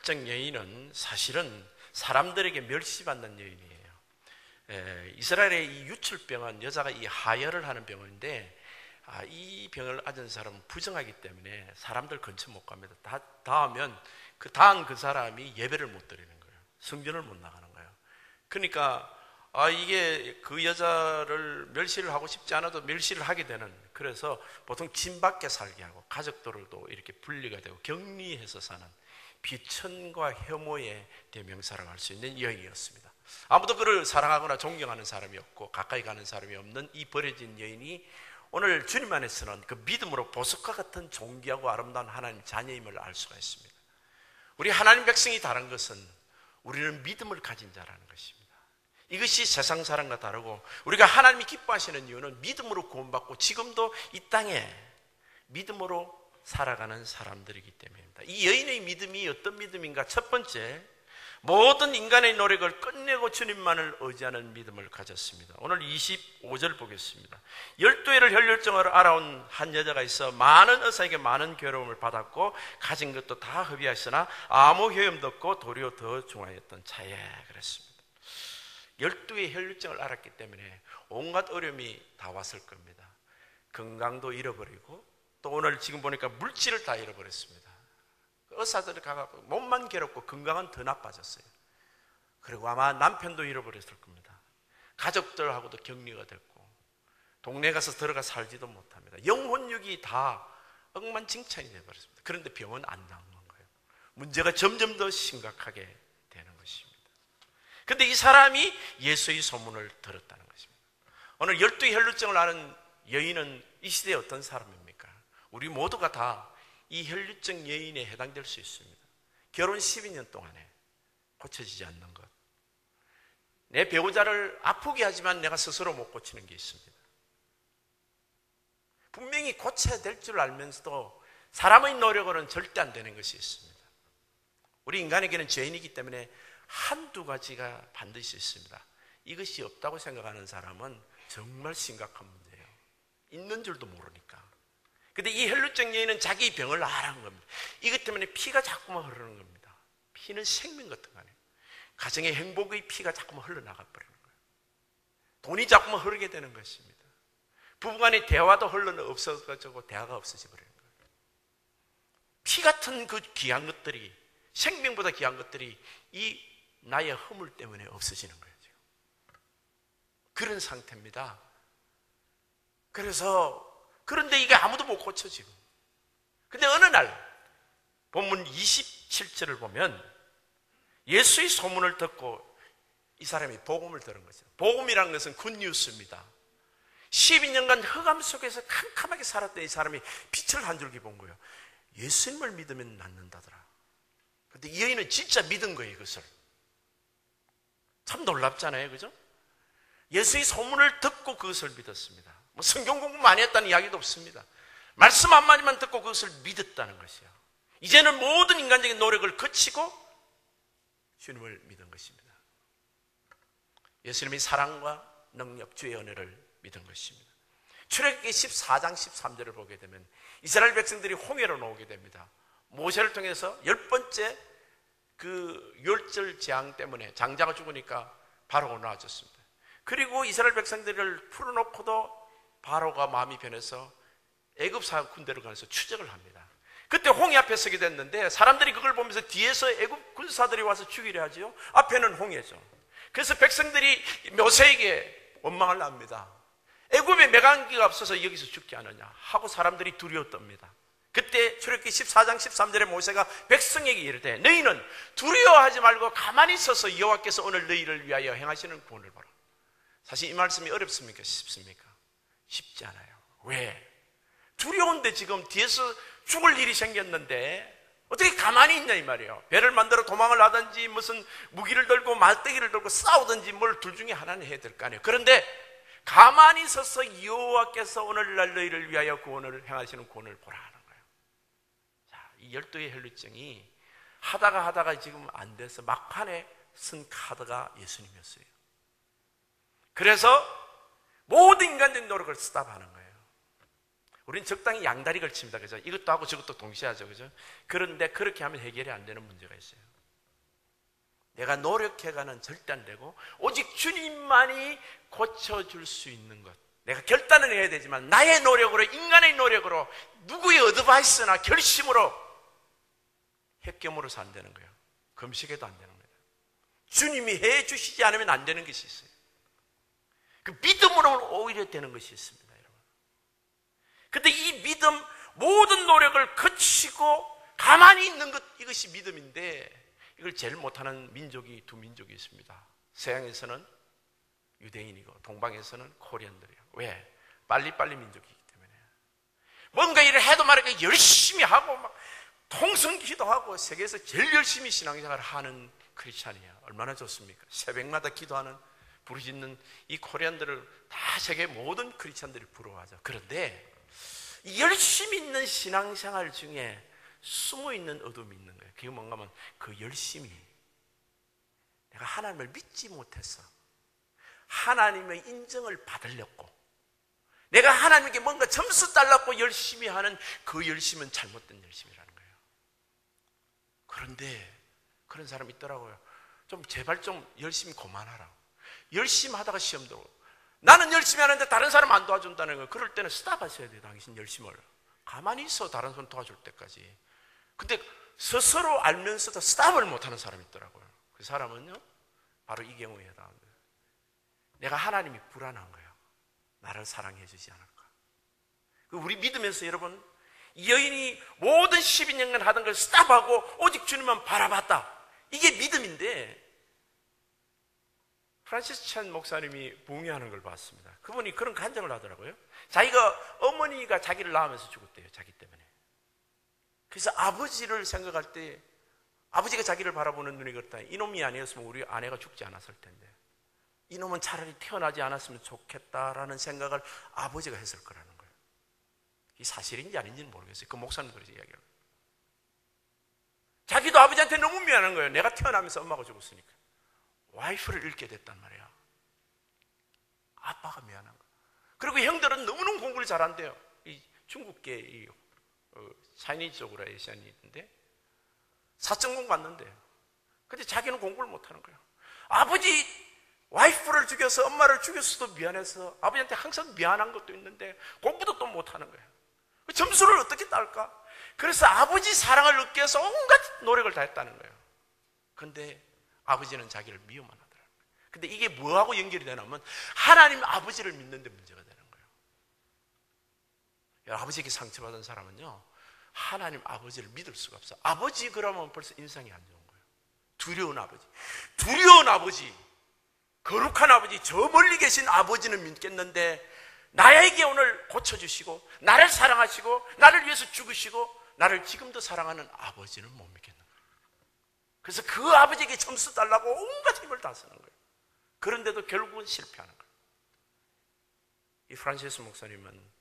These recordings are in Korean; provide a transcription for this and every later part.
혈루증 여인은 사실은 사람들에게 멸시받는 여인이에요. 이스라엘의 이 유출병은 여자가 이 하혈을 하는 병인데, 이 병을 앓은 사람은 부정하기 때문에 사람들 근처 못 갑니다. 닿으면 닿은 그 사람이 예배를 못 드리는 거예요. 성전을 못 나가는 거예요. 그러니까 이게 그 여자를 멸시를 하고 싶지 않아도 멸시를 하게 되는, 그래서 보통 집 밖에 살게 하고 가족들도 이렇게 분리가 되고 격리해서 사는 비천과 혐오의 대명사라고 할 수 있는 여인이었습니다. 아무도 그를 사랑하거나 존경하는 사람이 없고 가까이 가는 사람이 없는 이 버려진 여인이 오늘 주님 안에서는 그 믿음으로 보석과 같은 존귀하고 아름다운 하나님 자녀임을 알 수가 있습니다. 우리 하나님 백성이 다른 것은 우리는 믿음을 가진 자라는 것입니다. 이것이 세상 사람과 다르고, 우리가 하나님이 기뻐하시는 이유는 믿음으로 구원받고 지금도 이 땅에 믿음으로 살아가는 사람들이기 때문입니다. 이 여인의 믿음이 어떤 믿음인가? 첫 번째, 모든 인간의 노력을 끝내고 주님만을 의지하는 믿음을 가졌습니다. 오늘 25절 보겠습니다. 12회를 혈루증을 앓아온 한 여자가 있어 많은 의사에게 많은 괴로움을 받았고 가진 것도 다 허비하시나 아무 효험도 없고 도리어 더 중하였던 차에, 그랬습니다. 12회 혈루증을 앓았기 때문에 온갖 어려움이 다 왔을 겁니다. 건강도 잃어버리고, 또 오늘 지금 보니까 물질을 다 잃어버렸습니다. 의사들이 가고 몸만 괴롭고 건강은 더 나빠졌어요. 그리고 아마 남편도 잃어버렸을 겁니다. 가족들하고도 격리가 됐고 동네 가서 들어가 살지도 못합니다. 영혼육이 다 엉망진창이 되어버렸습니다. 그런데 병은 안 낫는 거예요. 문제가 점점 더 심각하게 되는 것입니다. 그런데 이 사람이 예수의 소문을 들었다는 것입니다. 오늘 12 혈루증을 앓은 여인은 이 시대에 어떤 사람입니까? 우리 모두가 다 이 혈루증 여인에 해당될 수 있습니다. 결혼 12년 동안에 고쳐지지 않는 것, 내 배우자를 아프게 하지만 내가 스스로 못 고치는 게 있습니다. 분명히 고쳐야 될 줄 알면서도 사람의 노력으로는 절대 안 되는 것이 있습니다. 우리 인간에게는 죄인이기 때문에 한두 가지가 반드시 있습니다. 이것이 없다고 생각하는 사람은 정말 심각한 문제예요. 있는 줄도 모르니까. 근데 이 혈루증 여인은 자기 병을 알아는 겁니다. 이것 때문에 피가 자꾸만 흐르는 겁니다. 피는 생명 같은 거 아니에요. 가정의 행복의 피가 자꾸만 흘러나가 버리는 거예요. 돈이 자꾸만 흐르게 되는 것입니다. 부부간의 대화도 없어지고 대화가 없어져 버리는 거예요. 피 같은 그 귀한 것들이, 생명보다 귀한 것들이 이 나의 허물 때문에 없어지는 거예요. 지금. 그런 상태입니다. 그런데 이게 아무도 못 고쳐 지금. 근데 어느 날 본문 27절을 보면 예수의 소문을 듣고 이 사람이 복음을 들은 거죠. 복음이라는 것은 굿뉴스입니다. 12년간 흑암 속에서 캄캄하게 살았던 이 사람이 빛을 한 줄기 본 거예요. 예수님을 믿으면 낫는다더라. 근데 이 여인은 진짜 믿은 거예요, 이것을. 참 놀랍잖아요, 그죠? 예수의 소문을 듣고 그것을 믿었습니다. 뭐 성경 공부 많이 했다는 이야기도 없습니다. 말씀 한마디만 듣고 그것을 믿었다는 것이요. 이제는 모든 인간적인 노력을 거치고 주님을 믿은 것입니다. 예수님의 사랑과 능력, 주의 은혜를 믿은 것입니다. 출애굽기 14장 13절을 보게 되면 이스라엘 백성들이 홍해로 나오게 됩니다. 모세를 통해서 10번째 그 율절 재앙 때문에 장자가 죽으니까 바로가 나아졌습니다. 그리고 이스라엘 백성들을 풀어놓고도 바로가 마음이 변해서 애굽 군대로 가서 추적을 합니다. 그때 홍해 앞에 서게 됐는데 사람들이 그걸 보면서 뒤에서 애굽 군사들이 와서 죽이려 하죠. 앞에는 홍해죠. 그래서 백성들이 모세에게 원망을 합니다. 애굽에 매강기가 없어서 여기서 죽지 않느냐 하고 사람들이 두려웠답니다. 그때 출애굽기 14장 13절에 모세가 백성에게 이르되 너희는 두려워하지 말고 가만히 서서 여호와께서 오늘 너희를 위하여 행하시는 구원을 보라. 사실 이 말씀이 어렵습니까? 쉽습니까? 쉽지 않아요. 왜? 두려운데 지금 뒤에서 죽을 일이 생겼는데 어떻게 가만히 있냐 이 말이에요. 배를 만들어 도망을 하든지 무슨 무기를 들고 말대기를 들고 싸우든지 뭘 둘 중에 하나는 해야 될 거 아니에요. 그런데 가만히 서서 여호와께서 오늘날 너희를 위하여 구원을 행하시는 구원을 보라 하는 거예요. 자, 이 12의 혈루증이 하다가 지금 안 돼서 막판에 쓴 카드가 예수님이었어요. 그래서 모든 인간적인 노력을 스탑하는 거예요. 우리는 적당히 양다리 걸칩니다. 그죠? 이것도 하고 저것도 동시에 하죠. 그죠? 그런데 그렇게 하면 해결이 안 되는 문제가 있어요. 내가 노력해가는 절대 안 되고 오직 주님만이 고쳐줄 수 있는 것. 내가 결단을 해야 되지만 나의 노력으로, 인간의 노력으로, 누구의 어드바이스나 결심으로, 획경으로서 안 되는 거예요. 금식해도 안 되는 거예요. 주님이 해주시지 않으면 안 되는 것이 있어요. 그 믿음으로 오히려 되는 것이 있습니다, 여러분. 근데 이 믿음, 모든 노력을 거치고 가만히 있는 것, 이것이 믿음인데 이걸 제일 못하는 민족이 두 민족이 있습니다. 서양에서는 유대인이고 동방에서는 코리안들이에요. 왜? 빨리빨리 민족이기 때문에. 뭔가 일을 해도 말이야 열심히 하고 막 통성기도하고 세계에서 제일 열심히 신앙생활을 하는 크리스찬이에요. 얼마나 좋습니까? 새벽마다 기도하는, 부르짖는 이 코리안들을 다 세계 모든 크리스찬들이 부러워하죠. 그런데 이 열심히 있는 신앙생활 중에 숨어있는 어둠이 있는 거예요. 그게 뭔가 하면 그 열심이, 내가 하나님을 믿지 못해서 하나님의 인정을 받으려고, 내가 하나님께 뭔가 점수 달라고 열심히 하는 그 열심은 잘못된 열심이라는 거예요. 그런데 그런 사람이 있더라고요. 좀 제발 좀 열심히 그만하라. 열심히 하다가 시험 들고, 나는 열심히 하는데 다른 사람 안 도와준다는 거예요. 그럴 때는 스탑하셔야 돼요. 당신 열심을 가만히 있어, 다른 사람 도와줄 때까지. 근데 스스로 알면서도 스탑을 못하는 사람이 있더라고요. 그 사람은요 바로 이 경우에 해당합니다. 내가 하나님이 불안한 거예요. 나를 사랑해 주지 않을까. 우리 믿으면서 여러분, 이 여인이 모든 12년간 하던 걸 스탑하고 오직 주님만 바라봤다. 이게 믿음인데, 프란시스 찬 목사님이 부흥회하는 걸 봤습니다. 그분이 그런 간증을 하더라고요. 자기가, 어머니가 자기를 낳으면서 죽었대요. 자기 때문에. 그래서 아버지를 생각할 때 아버지가 자기를 바라보는 눈이 그렇다. 이놈이 아니었으면 우리 아내가 죽지 않았을 텐데, 이놈은 차라리 태어나지 않았으면 좋겠다라는 생각을 아버지가 했을 거라는 거예요. 이 사실인지 아닌지는 모르겠어요. 그 목사님 그렇게 이야기해요. 자기도 아버지한테 너무 미안한 거예요. 내가 태어나면서 엄마가 죽었으니까. 와이프를 잃게 됐단 말이야. 아빠가 미안한 거예요. 그리고 형들은 너무너무 공부를 잘한대요. 이 중국계 이 차이니즈 쪽으로 에이시안이 있는데 4.0 받는데, 근데 자기는 공부를 못하는 거예요. 아버지 와이프를 죽여서 엄마를 죽였어도 미안해서 아버지한테 항상 미안한 것도 있는데 공부도 또 못하는 거예요. 점수를 어떻게 딸까? 그래서 아버지 사랑을 얻기 위해서 온갖 노력을 다 했다는 거예요. 그런데 아버지는 자기를 미워만 하더라고요. 근데 이게 뭐하고 연결이 되냐면 하나님 아버지를 믿는 데 문제가 되는 거예요. 아버지에게 상처받은 사람은요 하나님 아버지를 믿을 수가 없어. 아버지 그러면 벌써 인상이 안 좋은 거예요. 두려운 아버지, 두려운 아버지, 거룩한 아버지, 저 멀리 계신 아버지는 믿겠는데 나에게 오늘 고쳐주시고 나를 사랑하시고 나를 위해서 죽으시고 나를 지금도 사랑하는 아버지는 못 믿겠는 거예요. 그래서 그 아버지에게 점수 달라고 온갖 힘을 다 쓰는 거예요. 그런데도 결국은 실패하는 거예요. 이 프란시스 목사님은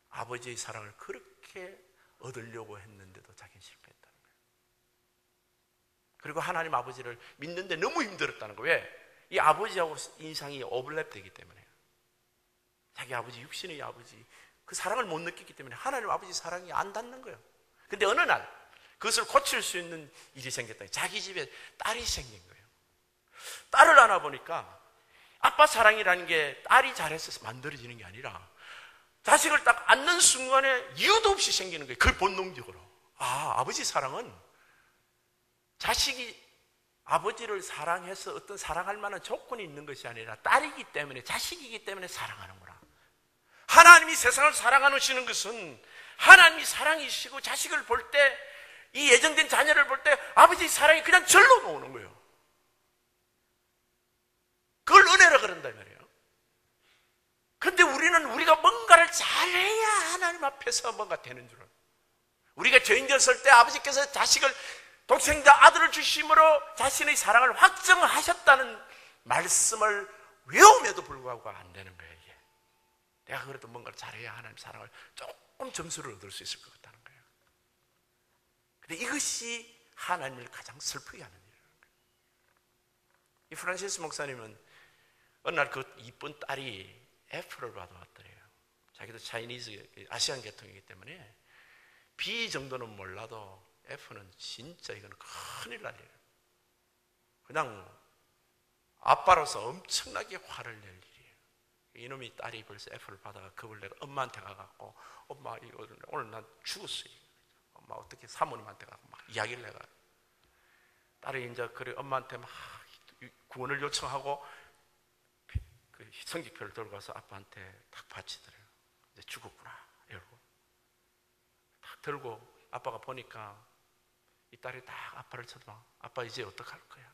아버지의 사랑을 그렇게 얻으려고 했는데도 자기는 실패했다는 거예요. 그리고 하나님 아버지를 믿는데 너무 힘들었다는 거예요. 왜? 이 아버지하고 인상이 오버랩되기 때문에. 자기 아버지, 육신의 아버지, 그 사랑을 못 느끼기 때문에 하나님 아버지 사랑이 안 닿는 거예요. 근데 어느 날 그것을 고칠 수 있는 일이 생겼다. 자기 집에 딸이 생긴 거예요. 딸을 안아 보니까 아빠 사랑이라는 게 딸이 잘해서 만들어지는 게 아니라 자식을 딱 안는 순간에 이유도 없이 생기는 거예요. 그걸 본능적으로. 아, 아버지 사랑은 자식이 아버지를 사랑해서 어떤 사랑할 만한 조건이 있는 것이 아니라 딸이기 때문에, 자식이기 때문에 사랑하는구나. 하나님이 세상을 사랑하시는 것은 하나님이 사랑이시고 자식을 볼 때, 이 예정된 자녀를 볼 때 아버지의 사랑이 그냥 절로 놓는 거예요. 그걸 은혜라 그런다 이 말이에요. 그런데 우리는 우리가 뭔가를 잘해야 하나님 앞에서 뭔가 되는 줄은, 우리가 죄인 되었을 때 아버지께서 자식을, 독생자 아들을 주심으로 자신의 사랑을 확정하셨다는 말씀을 외움에도 불구하고 안 되는 거예요. 이게 내가 그래도 뭔가를 잘해야 하나님 사랑을 조금 점수를 얻을 수 있을 것 같다는 거예요. 그런데 이것이 하나님을 가장 슬프게 하는 일이라는 거예요. 이 프란시스 목사님은 어느 날 그 이쁜 딸이 F를 받아왔더래요. 자기도 차이니즈 아시안 계통이기 때문에 B 정도는 몰라도 F는 진짜 이거는 큰일 날 일이에요. 그냥 아빠로서 엄청나게 화를 낼 일이에요. 이놈이 딸이 벌써 F를 받아가 겁을 내가 엄마한테 가갖고 엄마 이거 오늘 난 죽었어요. 엄마 어떻게 사모님한테 가고 막 이야기를 해가. 딸이 이제 그래 엄마한테 막 구원을 요청하고 그 성직표를 들고 가서 아빠한테 딱 바치더래요. 이제 죽었구나 이러고 딱 들고 아빠가 보니까 이 딸이 딱 아빠를 쳐다봐. 아빠 이제 어떡할 거야?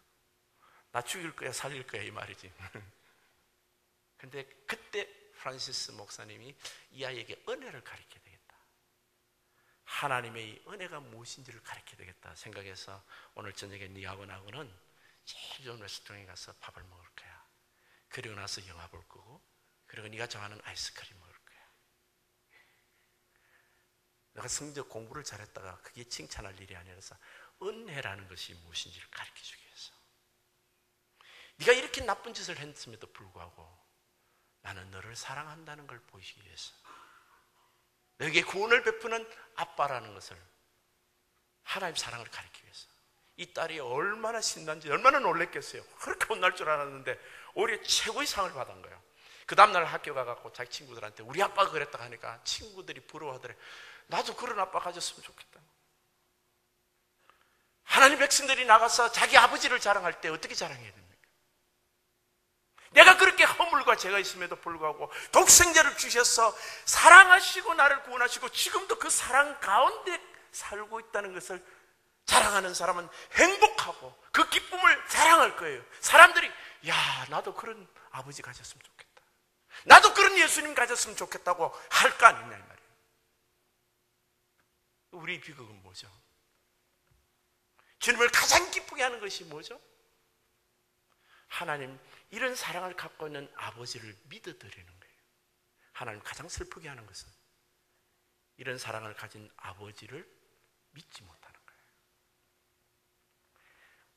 나 죽일 거야 살릴 거야 이 말이지. 근데 그때 프란시스 목사님이 이 아이에게 은혜를 가르쳐야 되겠다. 하나님의 은혜가 무엇인지를 가르쳐야 되겠다 생각해서 오늘 저녁에 니하고 나하고는 제일 좋은 레스토랑에 가서 밥을 먹을 거야. 그리고 나서 영화 볼 거고 그리고 네가 좋아하는 아이스크림 먹을 거야. 내가 성적 공부를 잘했다가 그게 칭찬할 일이 아니라서 은혜라는 것이 무엇인지를 가르쳐주기 위해서. 네가 이렇게 나쁜 짓을 했음에도 불구하고 나는 너를 사랑한다는 걸 보이기 위해서 너에게 구원을 베푸는 아빠라는 것을 하나님 사랑을 가르치기 위해서. 이 딸이 얼마나 신난지 얼마나 놀랬겠어요. 그렇게 혼날 줄 알았는데 오히려 최고의 상을 받은 거예요. 그 다음날 학교 가갖고 자기 친구들한테 우리 아빠가 그랬다 하니까 친구들이 부러워하더래. 나도 그런 아빠 가졌으면 좋겠다. 하나님 백성들이 나가서 자기 아버지를 자랑할 때 어떻게 자랑해야 됩니까? 내가 그렇게 허물과 죄가 있음에도 불구하고 독생자를 주셔서 사랑하시고 나를 구원하시고 지금도 그 사랑 가운데 살고 있다는 것을 자랑하는 사람은 행복하고 그 기쁨을 자랑할 거예요. 사람들이 야 나도 그런 아버지 가졌으면 좋겠다. 나도 그런 예수님 가졌으면 좋겠다고 할 거 아니냐 이 말이에요. 우리 비극은 뭐죠? 주님을 가장 기쁘게 하는 것이 뭐죠? 하나님 이런 사랑을 갖고 있는 아버지를 믿어드리는 거예요. 하나님 가장 슬프게 하는 것은 이런 사랑을 가진 아버지를 믿지 못하는 거예요.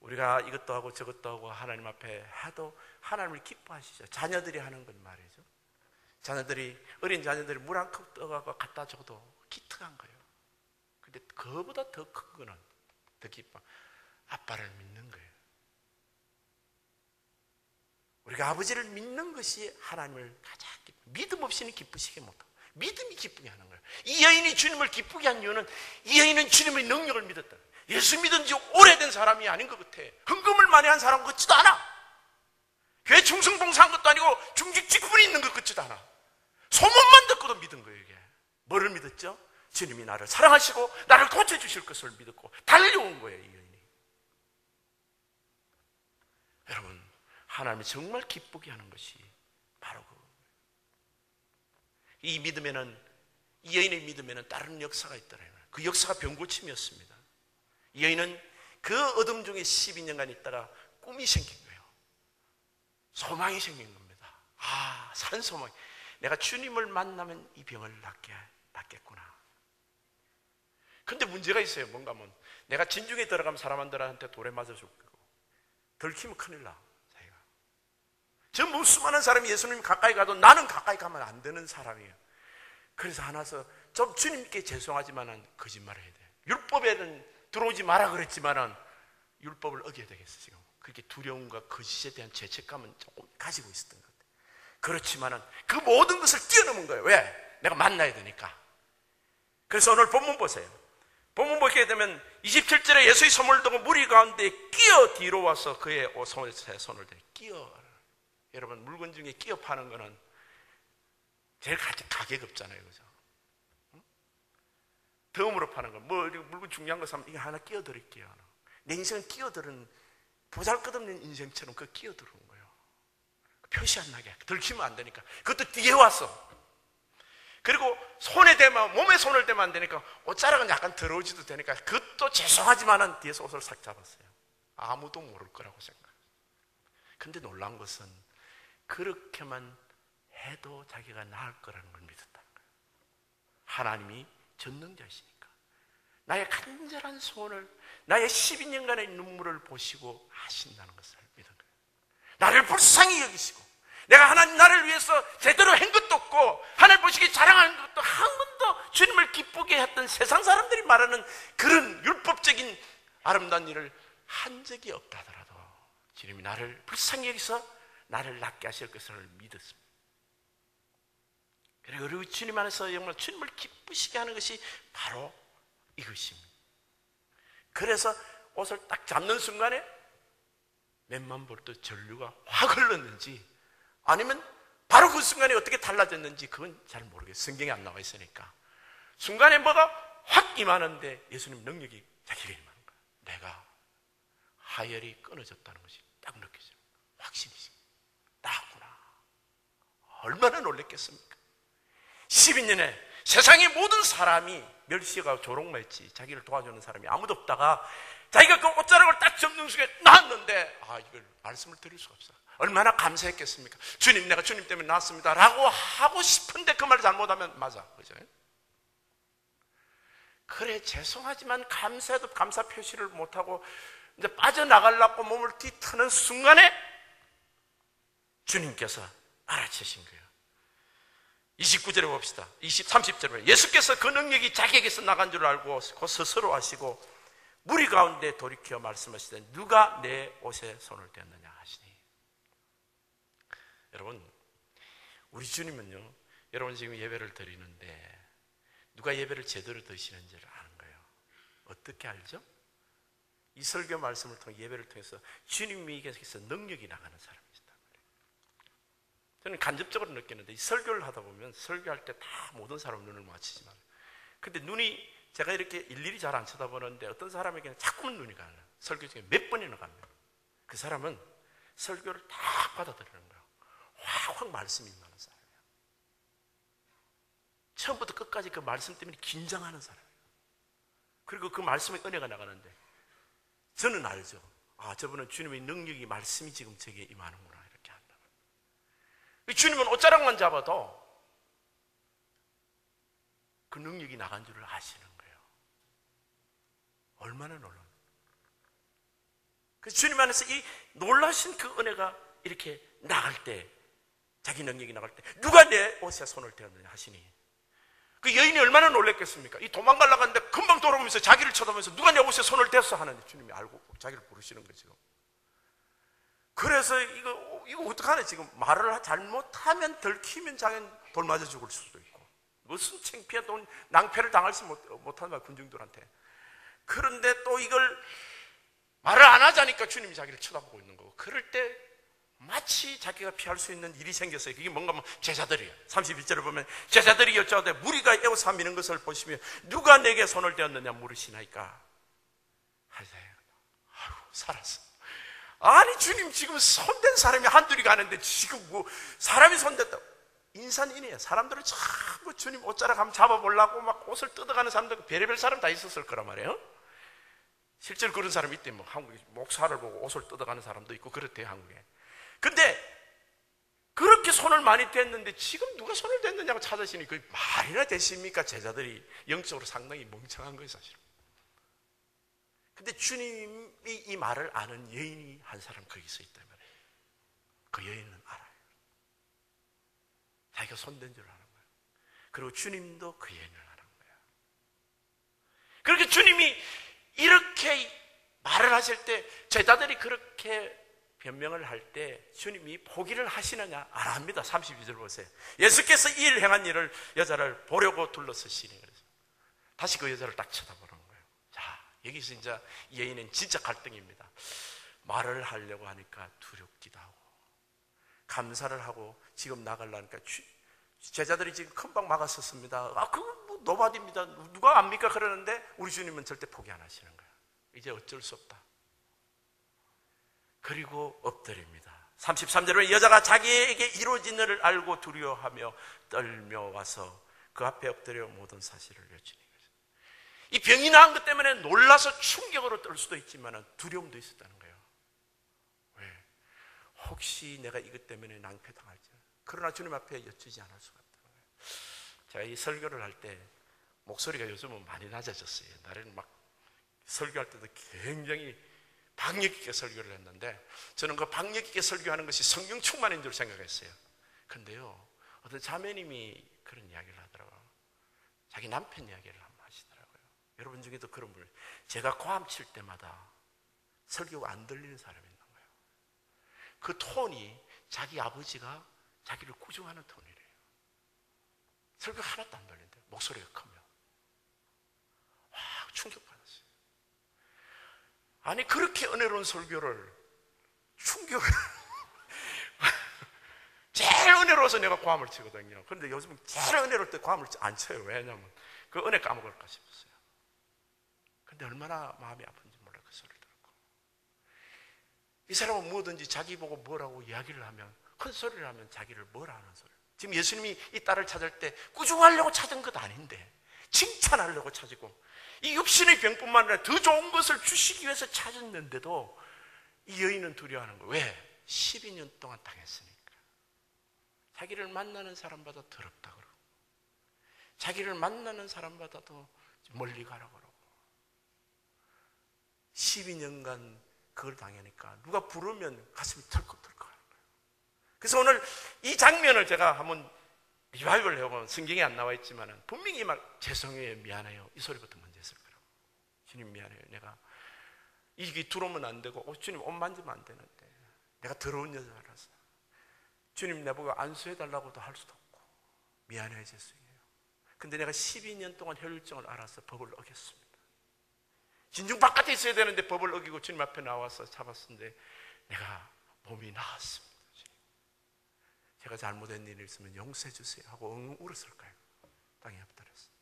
우리가 이것도 하고 저것도 하고 하나님 앞에 해도 하나님을 기뻐하시죠. 자녀들이 하는 건 말이죠. 어린 자녀들이 물 한 컵 떠가고 갖다 줘도 기특한 거예요. 근데 그거보다 더 큰 거는 더 기뻐. 아빠를 믿는 거예요. 우리가 아버지를 믿는 것이 하나님을 가장 믿음 없이는 기쁘시게 못하고 믿음이 기쁘게 하는 거예요. 이 여인이 주님을 기쁘게 한 이유는 이 여인은 주님의 능력을 믿었다. 예수 믿은 지 오래된 사람이 아닌 것 같아. 헌금을 많이 한 사람 같지도 않아. 교회 충성봉사한 것도 아니고 중직 직분이 있는 것 같지도 않아. 소문만 듣고도 믿은 거예요. 이게 뭐를 믿었죠? 주님이 나를 사랑하시고 나를 고쳐주실 것을 믿었고 달려온 거예요. 이 여인이. 여러분 하나님이 정말 기쁘게 하는 것이 바로 이 믿음에는, 이 여인의 믿음에는 다른 역사가 있더라고요. 그 역사가 병고침이었습니다. 이 여인은 그 어둠 중에 12년간 있다가 꿈이 생긴 거예요. 소망이 생긴 겁니다. 산 소망. 내가 주님을 만나면 이 병을 낫겠구나. 근데 문제가 있어요. 뭔가 하면 내가 진중에 들어가면 사람들한테 돌에 맞아 죽고 들키면 큰일 나. 전부 수많은 사람이 예수님 가까이 가도 나는 가까이 가면 안 되는 사람이에요. 그래서 하나서 좀 주님께 죄송하지만은 거짓말을 해야 돼. 율법에는 들어오지 마라 그랬지만은 율법을 어겨야 되겠어 지금. 그렇게 두려움과 거짓에 대한 죄책감은 조금 가지고 있었던 것 같아요. 그렇지만은 그 모든 것을 뛰어넘은 거예요. 왜? 내가 만나야 되니까. 그래서 오늘 본문 보세요. 본문 보게 되면 27절에 예수의 손을 두고 무리 가운데 끼어 뒤로 와서 그의 손을 대 끼어. 여러분 물건 중에 끼어 파는 거는 제일 가격 없잖아요. 그죠? 덤으로 파는 거. 뭐 물건 중요한 거 사면 이거 하나 끼어 드릴게요. 내 인생은 끼어 들은 보잘것없는 인생처럼 그 끼어 들어온 거예요. 표시 안 나게 들키면 안 되니까. 그것도 뒤에 와서. 그리고 손에 대면 몸에 손을 대면 안 되니까 옷자락은 약간 더러워지도 되니까 그것도 죄송하지만은 뒤에서 옷을 싹 잡았어요. 아무도 모를 거라고 생각해요. 근데 놀란 것은 그렇게만 해도 자기가 나을 거라는 걸 믿었다는 거예요. 하나님이 전능자시니까 나의 간절한 소원을, 나의 12년간의 눈물을 보시고 하신다는 것을 믿은 거예요. 나를 불쌍히 여기시고 내가 하나님 나를 위해서 제대로 한 것도 없고 하나님 보시기에 자랑하는 것도 한 번도 주님을 기쁘게 했던 세상 사람들이 말하는 그런 율법적인 아름다운 일을 한 적이 없다 하더라도 주님이 나를 불쌍히 여기서 나를 낫게 하실 것을 믿었습니다. 그리고 주님 안에서 정말 주님을 기쁘시게 하는 것이 바로 이것입니다. 그래서 옷을 딱 잡는 순간에 몇만 볼트 전류가 확 흘렀는지 아니면 바로 그 순간에 어떻게 달라졌는지 그건 잘 모르겠어요. 성경에 안 나와 있으니까. 순간에 뭐가 확 임하는데 예수님 능력이 자기에게 임하는 거예요. 내가 하열이 끊어졌다는 것이 딱 느껴져요. 확신이 나구나. 얼마나 놀랬겠습니까? 12년에 세상의 모든 사람이 멸시가 조롱했지. 자기를 도와주는 사람이 아무도 없다가 자기가 그 옷자락을 딱 접는 순간에 나왔는데 이걸 말씀을 드릴 수가 없어요. 얼마나 감사했겠습니까? 주님, 내가 주님 때문에 나왔습니다 라고 하고 싶은데 그 말을 잘못하면 맞아, 그죠? 그래, 죄송하지만 감사해도 감사 표시를 못하고 이제 빠져나가려고 몸을 뒤트는 순간에 주님께서 알아채신 거예요. 29절에 봅시다. 30절에 예수께서 그 능력이 자기에게서 나간 줄 알고 곧 스스로 하시고 무리 가운데 돌이켜 말씀하시되 누가 내 옷에 손을 댔느냐 하시니. 여러분, 우리 주님은요, 여러분 지금 예배를 드리는데 누가 예배를 제대로 드시는지를 아는 거예요. 어떻게 알죠? 이 설교 말씀을 통해 예배를 통해서 주님에게서 능력이 나가는 사람이다. 저는 간접적으로 느끼는데 이 설교를 하다 보면 설교할 때 다 모든 사람 눈을 마주치지만 근데 눈이 제가 이렇게 일일이 잘 안 쳐다보는데 어떤 사람에게는 자꾸만 눈이 가요. 설교 중에 몇 번이나 갑니다. 그 사람은 설교를 다 받아들이는 거예요. 확 말씀이 임하는 사람이에요. 처음부터 끝까지 그 말씀 때문에 긴장하는 사람이에요. 그리고 그 말씀의 은혜가 나가는데 저는 알죠. 저분은 주님의 능력이 말씀이 지금 제게 임하는구나 이렇게 한다. 주님은 옷자락만 잡아도 그 능력이 나간 줄을 아시는 거예요. 얼마나 놀라운. 그래서 주님 안에서 이 놀라신 그 은혜가 이렇게 나갈 때, 자기 능력이 나갈 때 누가 내 옷에 손을 대었느냐 하시니 그 여인이 얼마나 놀랬겠습니까? 이 도망가려고 하는데 금방 돌아오면서 자기를 쳐다보면서 누가 내 옷에 손을 댔어 하는데 주님이 알고 자기를 부르시는 거죠. 그래서 이거 어떡하네. 지금 말을 잘못하면 들키면 자기는 돌 맞아 죽을 수도 있고 무슨 창피한 낭패를 당할지 못하는 거야 군중들한테. 그런데 또 이걸 말을 안 하자니까 주님이 자기를 쳐다보고 있는 거고 그럴 때 마치 자기가 피할 수 있는 일이 생겼어요. 그게 뭔가 제자들이에요. 31절을 보면 제자들이 여쭤오되 무리가 에워싸 미는 것을 보시며 누가 내게 손을 대었느냐 물으시나이까 하세요. 아유 살았어. 아니 주님 지금 손댄 사람이 한둘이 가는데 지금 사람이 손댔다고. 인산인이에요. 사람들은 자꾸 주님 옷자락 한번 잡아보려고 막 옷을 뜯어가는 사람들 별의별 사람 다 있었을 거란 말이에요. 실제로 그런 사람이 있대. 한국에 목사를 보고 옷을 뜯어가는 사람도 있고 그렇대요 한국에. 근데 그렇게 손을 많이 댔는데 지금 누가 손을 댔느냐고 찾으시니 그게 말이나 되십니까? 제자들이 영적으로 상당히 멍청한 거예요 사실은. 근데 주님이 이 말을 아는 여인이 한 사람 거기서 있단 말이에요. 그 여인은 알아요. 자기가 손댄 줄 아는 거예요. 그리고 주님도 그 여인을 아는 거예요. 그렇게 주님이 이렇게 말을 하실 때 제자들이 그렇게 변명을 할 때 주님이 포기를 하시느냐? 안 합니다. 32절 보세요. 예수께서 이 일 행한 일을 여자를 보려고 둘러서시니 그래서 다시 그 여자를 딱 쳐다보는 거예요. 자, 여기서 이제 이 여인은 진짜 갈등입니다. 말을 하려고 하니까 두렵기도 하고 감사를 하고 지금 나가려니까 제자들이 지금 금방 막았었습니다. 그건 뭐 노바디입니다. 누가 압니까? 그러는데 우리 주님은 절대 포기 안 하시는 거예요. 이제 어쩔 수 없다. 그리고 엎드립니다. 33절에 여자가 자기에게 이루어진 일을 알고 두려워하며 떨며 와서 그 앞에 엎드려 모든 사실을 여쭈니 이 병이 나은 것 때문에 놀라서 충격으로 떨 수도 있지만 두려움도 있었다는 거예요. 왜? 혹시 내가 이것 때문에 낭패당할지. 그러나 주님 앞에 여쭈지 않을 수가 없다는 거예요. 제가 이 설교를 할 때 목소리가 요즘은 많이 낮아졌어요. 옛날에는 막 설교할 때도 굉장히 박력 있게 설교를 했는데 저는 그 박력 있게 설교하는 것이 성령 충만인 줄 생각했어요. 근데요 어떤 자매님이 그런 이야기를 하더라고요. 자기 남편 이야기를 한번 하시더라고요. 여러분 중에도 그런 분, 제가 고함 칠 때마다 설교가 안 들리는 사람이 있는 거예요. 그 톤이 자기 아버지가 자기를 꾸중하는 톤이래요. 설교가 하나도 안 들리는데 목소리가 크면 와, 충격받았어요. 아니 그렇게 은혜로운 설교를 충격을 제일 은혜로워서 내가 고함을 치거든요. 그런데 요즘은 제일 은혜로울 때 고함을 안 쳐요. 왜냐하면 그 은혜 까먹을까 싶었어요. 근데 얼마나 마음이 아픈지 몰라 그 소리를 듣고. 이 사람은 뭐든지 자기 보고 뭐라고 이야기를 하면, 큰 소리를 하면 자기를 뭐라 하는 소리. 지금 예수님이 이 딸을 찾을 때 꾸중하려고 찾은 것 아닌데 칭찬하려고 찾고, 이 육신의 병뿐만 아니라 더 좋은 것을 주시기 위해서 찾았는데도 이 여인은 두려워하는 거예요. 왜? 12년 동안 당했으니까. 자기를 만나는 사람보다 더럽다 그러고, 자기를 만나는 사람보다도 멀리 가라 그러고, 12년간 그걸 당하니까 누가 부르면 가슴이 털컥털컥 하는 거예요. 그래서 오늘 이 장면을 제가 한번 리바이벌 해보면 성경에 안 나와 있지만 분명히 막 죄송해요, 미안해요 이 소리부터 먼저 했을 거라고. 주님 미안해요, 내가 이게 들어오면 안 되고, 주님 옷 만지면 안 되는데 내가 더러운 여자라서 주님 내보고 안수해달라고도 할 수도 없고 미안해요, 죄송해요. 근데 내가 12년 동안 혈증을 알아서 법을 어겼습니다. 진중 바깥에 있어야 되는데 법을 어기고 주님 앞에 나와서 잡았는데 내가 몸이 나았습니다. 제가 잘못한 일이 있으면 용서해 주세요 하고 엉엉 울었을 거예요. 땅에 엎드렸어요.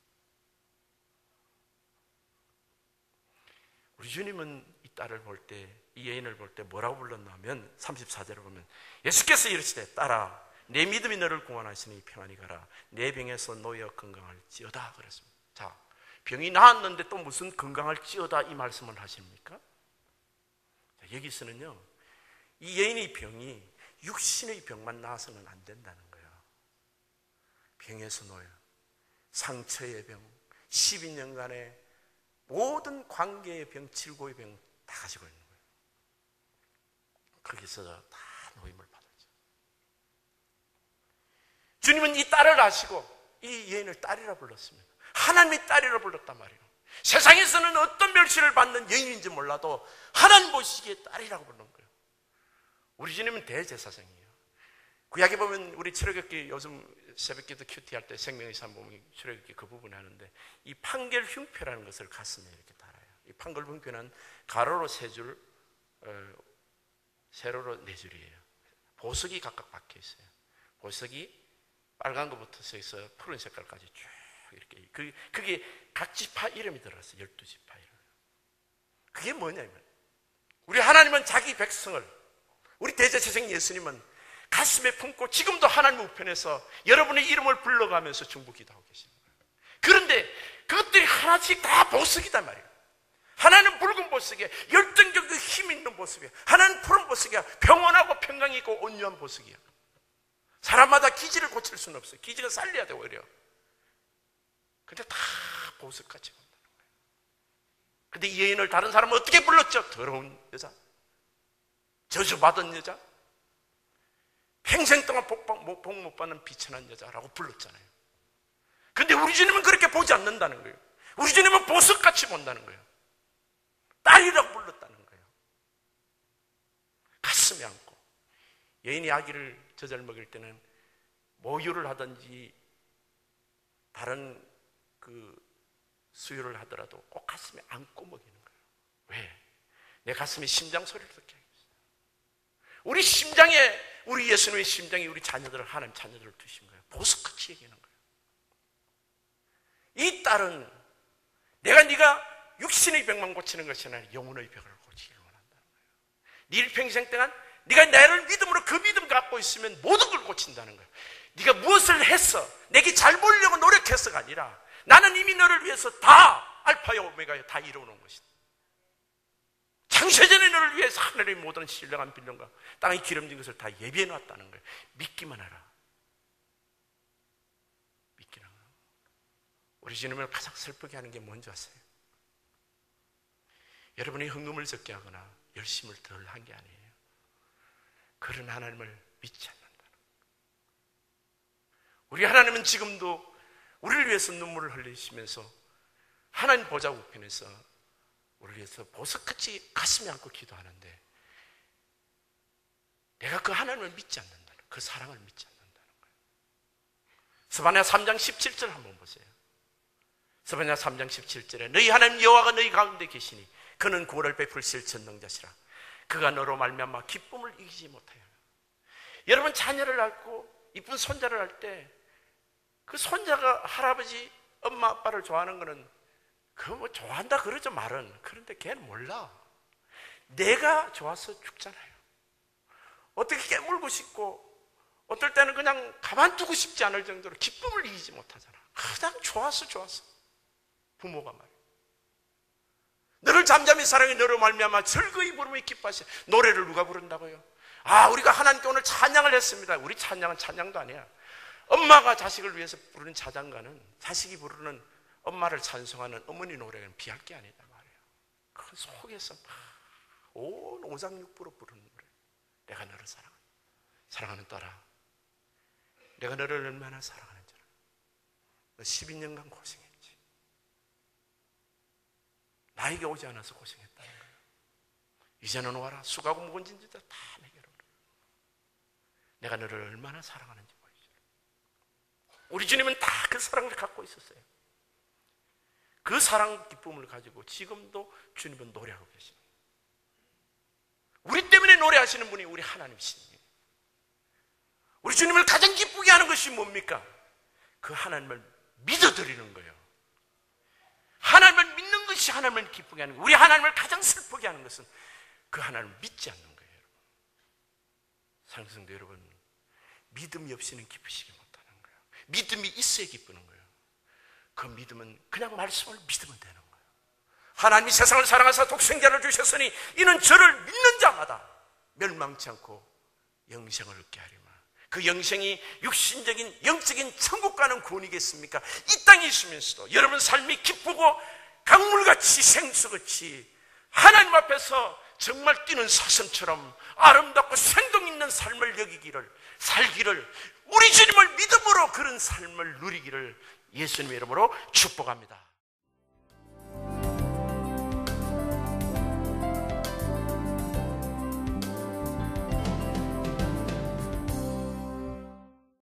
우리 주님은 이 딸을 볼 때, 이 여인을 볼 때 뭐라고 불렀냐면 34절을 보면 예수께서 이르시되 딸아 내 믿음이 너를 구원하시니 평안히 가라. 내 병에서 놓여 건강할지어다 그랬습니다. 자, 병이 나았는데 또 무슨 건강할지어다 이 말씀을 하십니까? 자, 여기서는요, 이 여인의 병이 육신의 병만 나아서는 안 된다는 거예요. 병에서 놓여, 상처의 병, 12년간의 모든 관계의 병, 질고의 병 다 가지고 있는 거예요. 거기서 다 노임을 받았죠. 주님은 이 딸을 아시고 이 여인을 딸이라 불렀습니다. 하나님의 딸이라 불렀단 말이에요. 세상에서는 어떤 멸시를 받는 여인인지 몰라도 하나님 보시기에 딸이라고 부르는 거예요. 우리 주님은 대제사장이에요. 구약에 보면 우리 출애굽기 요즘 새벽기도 큐티 할 때 생명의 삶 보면 출애굽기 그 부분에 하는데 이 판결 흉표라는 것을 가슴에 이렇게 달아요. 이 판결 흉표는 가로로 3줄, 세로로 4줄이에요. 보석이 각각 박혀 있어요. 보석이 빨간 거부터 서 푸른 색깔까지 쭉 이렇게. 그게 각 지파 이름이 들어갔어요. 12지파 이름. 그게 뭐냐면 우리 하나님은 자기 백성을, 우리 대제사장 예수님은 가슴에 품고 지금도 하나님 우편에서 여러분의 이름을 불러가면서 중보 기도하고 계시는 거예요. 그런데 그것들이 하나씩 다 보석이단 말이에요. 하나는 붉은 보석이야. 열정적이고 힘 있는 보석이야. 하나는 푸른 보석이야. 평온하고 평강이 있고 온유한 보석이야. 사람마다 기질을 고칠 수는 없어요. 기질은 살려야 돼 오히려. 근데 다 보석같이 본다는 거예요. 근데 이 여인을 다른 사람은 어떻게 불렀죠? 더러운 여자, 저주받은 여자, 평생 동안 복 못 받는 비천한 여자라고 불렀잖아요. 근데 우리 주님은 그렇게 보지 않는다는 거예요. 우리 주님은 보석같이 본다는 거예요. 딸이라고 불렀다는 거예요. 가슴에 안고. 여인이 아기를 젖을 먹일 때는 모유를 하든지 다른 그 수유를 하더라도 꼭 가슴에 안고 먹이는 거예요. 왜? 내 가슴에 심장 소리를 듣게 하겠어요. 우리 심장에, 우리 예수님의 심장에 우리 자녀들을, 하나님 자녀들을 두신 거예요. 보석같이 얘기하는 거예요. 이 딸은 네가 육신의 병만 고치는 것이 아니라 영혼의 병을 고치기를 원한다는 거예요. 네 평생 동안 네가 나를 믿음으로 그 믿음 갖고 있으면 모든 걸 고친다는 거예요. 네가 무엇을 했어, 내게 잘 보이려고 노력해서가 아니라 나는 이미 너를 위해서 다 알파야 오메가야 다 이루어놓은 것이다. 창세전에 너를 위해서 하늘의 모든 신령한 빌름과 땅의 기름진 것을 다 예비해 놨다는 거예요. 믿기만 하라. 믿기만 하라. 우리 주님을 가장 슬프게 하는 게 뭔지 아세요? 여러분이 헌금을 적게 하거나 열심을 덜 한 게 아니에요. 그런 하나님을 믿지 않는다는 거예요. 우리 하나님은 지금도 우리를 위해서 눈물을 흘리시면서 하나님 보좌 우편에서 우리를 위해서 보석같이 가슴에 안고 기도하는데 내가 그 하나님을 믿지 않는다는, 그 사랑을 믿지 않는다는 거예요. 스바냐 3장 17절 한번 보세요. 스바냐 3장 17절에 너희 하나님 여호와가 너희 가운데 계시니 그는 구원을 베풀실 전능자시라. 그가 너로 말미암아 기쁨을 이기지 못하여. 여러분, 자녀를 낳고 이쁜 손자를 할 때 그 손자가 할아버지, 엄마, 아빠를 좋아하는 거는 그거 뭐 좋아한다 그러죠, 말은. 그런데 걔는 몰라. 내가 좋아서 죽잖아요. 어떻게 깨물고 싶고 어떨 때는 그냥 가만두고 싶지 않을 정도로 기쁨을 이기지 못하잖아. 그냥 좋아서 부모가 말이야. 너를 잠잠히 사랑해 너로 말미암아 즐거이 부르며 기뻐하시오. 노래를 누가 부른다고요? 우리가 하나님께 오늘 찬양을 했습니다. 우리 찬양은 찬양도 아니야. 엄마가 자식을 위해서 부르는 찬양가는, 자식이 부르는 엄마를 찬송하는 어머니 노래는 비할 게 아니다 말이에요. 그 속에서 막 온 오장육부로 부르는 노래. 내가 너를 사랑하는 딸아, 내가 너를 얼마나 사랑하는지 알아. 너 12년간 고생했지. 나에게 오지 않아서 고생했다는 거예요. 이제는 와라. 수고하고 무거운 짐들 다 내게로 오라. 내가 너를 얼마나 사랑하는지 보이죠. 우리 주님은 다 그 사랑을 갖고 있었어요. 그 사랑 기쁨을 가지고 지금도 주님은 노래하고 계십니다. 우리 때문에 노래하시는 분이 우리 하나님이십니다. 우리 주님을 가장 기쁘게 하는 것이 뭡니까? 그 하나님을 믿어드리는 거예요. 하나님을 믿는 것이 하나님을 기쁘게 하는 거예요. 우리 하나님을 가장 슬프게 하는 것은 그 하나님을 믿지 않는 거예요. 사랑하는 성도 여러분, 믿음이 없이는 기쁘시지 못하는 거예요. 믿음이 있어야 기쁘는 거예요. 그 믿음은 그냥 말씀을 믿으면 되는 거예요. 하나님이 세상을 사랑하사 독생자를 주셨으니 이는 저를 믿는 자마다 멸망치 않고 영생을 얻게 하리라. 그 영생이 육신적인 영적인 천국 가는 구원이겠습니까? 이 땅에 있으면서도 여러분 삶이 기쁘고 강물같이 생수같이 하나님 앞에서 정말 뛰는 사슴처럼 아름답고 생동 있는 삶을 살기를 우리 주님을 믿음으로 그런 삶을 누리기를 예수님의 이름으로 축복합니다.